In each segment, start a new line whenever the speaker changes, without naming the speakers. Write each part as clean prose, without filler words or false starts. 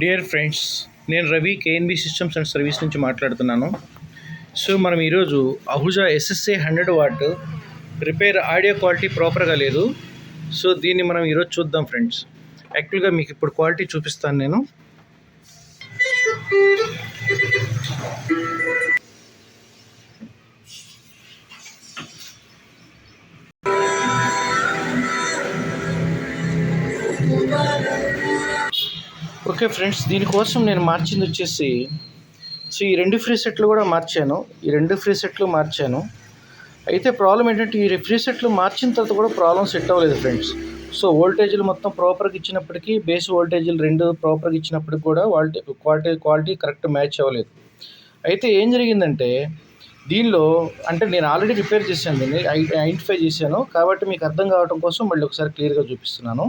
Dear friends, నేను Ravi KNB systems and service నుంచి మాట్లాడుతున్నాను. సో మనం ఈరోజు Ahuja SSA 100 what repair audio quality ప్రాపర్గా లేదు. సో దీన్ని మనం ఈరోజు చూద్దాం ఫ్రెండ్స్. యాక్చువల్గా మీకు ఇప్పుడు క్వాలిటీ చూపిస్తాను నేను. ఓకే ఫ్రెండ్స్, దీనికోసం నేను మార్చింది వచ్చేసి ఈ 2 ఫ్రీ సెట్లు కూడా మార్చాను. ఈ 2 ఫ్రీ సెట్లు మార్చాను. అయితే ప్రాబ్లం ఏంటంటే ఈ ఫ్రీ సెట్లు మార్చిన తర్వాత కూడా ప్రాబ్లం సెట్ అవ్వలేదు ఫ్రెండ్స్. సో వోల్టేజ్లు మొత్తం ప్రాపర్గా ఇచ్చినప్పటికీ, బేస్ వోల్టేజ్లు 2 ప్రాపర్గా ఇచ్చినప్పటికి కూడా క్వాలిటీ కరెక్ట్ మ్యాచ్ అవ్వలేదు. అయితే ఏం జరిగిందంటే దీనిలో అంటే నేను ఆల్రెడీ రిపేర్ చేశాను, దీన్ని ఐడెంటిఫై చేశాను కాబట్టి మీకు అర్థం కావడం కోసం మళ్ళీ ఒకసారి క్లియర్గా చూపిస్తున్నాను.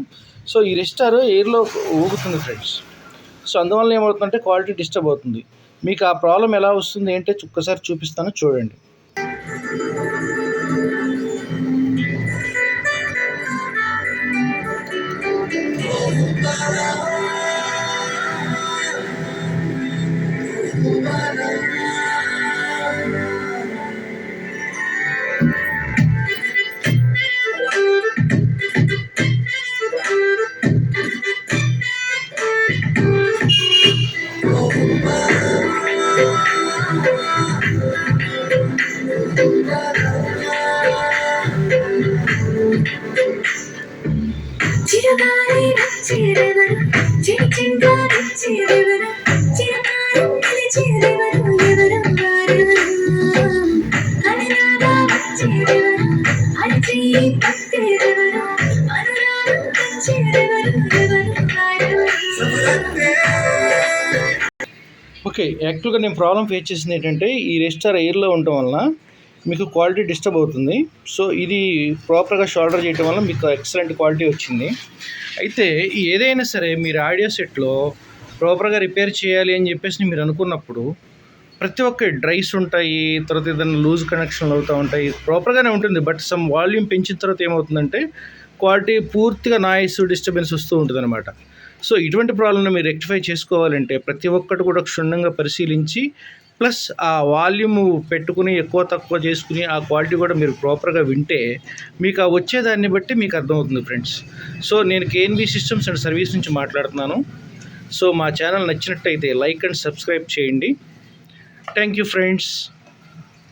సో ఈ రెసిస్టర్ ఎయిర్లో ఊగుతుంది ఫ్రెండ్స్. సో అందువల్ల ఏమవుతుందంటే క్వాలిటీ డిస్టర్బ్ అవుతుంది. మీకు ఆ ప్రాబ్లం ఎలా వస్తుంది ఏంటో ఒక్కసారి చూపిస్తాను, చూడండి. ఓకే, యాక్చువల్గా నేను ప్రాబ్లం ఫేస్ చేసింది ఏంటంటే ఈ రెసిస్టర్ ఎయిర్లో ఉండటం వలన మీకు క్వాలిటీ డిస్టర్బ్ అవుతుంది. సో ఇది ప్రాపర్గా షోల్డర్ చేయడం వల్ల మీకు ఎక్సలెంట్ క్వాలిటీ వచ్చింది. అయితే ఏదైనా సరే మీరు ఆడియో సెట్లో ప్రాపర్గా రిపేర్ చేయాలి అని చెప్పేసి మీరు అనుకున్నప్పుడు ప్రతి ఒక్క డ్రైస్ ఉంటాయి, తర్వాత ఏదైనా లూజ్ కనెక్షన్లు అవుతూ ఉంటాయి, ప్రాపర్గానే ఉంటుంది. బట్ సమ్ వాల్యూమ్ పెంచిన తర్వాత ఏమవుతుందంటే క్వాలిటీ పూర్తిగా నాయిస్ డిస్టర్బెన్స్ వస్తూ ఉంటుంది అనమాట. సో ఇటువంటి ప్రాబ్లమ్ని మీరు రెక్టిఫై చేసుకోవాలంటే ప్రతి ఒక్కటి కూడా క్షుణ్ణంగా పరిశీలించి ప్లస్ ఆ వాల్యూమ్ పెట్టుకుని ఎక్కువ తక్కువ చేసుకుని ఆ క్వాలిటీ కూడా మీరు ప్రాపర్గా వింటే మీకు ఆ వచ్చేదాన్ని బట్టి మీకు అర్థమవుతుంది ఫ్రెండ్స్. సో నేను కేఎన్బి సిస్టమ్స్ అండ్ సర్వీస్ నుంచి మాట్లాడుతున్నాను. సో మా ఛానల్ నచ్చినట్టయితే లైక్ అండ్ సబ్స్క్రైబ్ చేయండి. Thank you friends.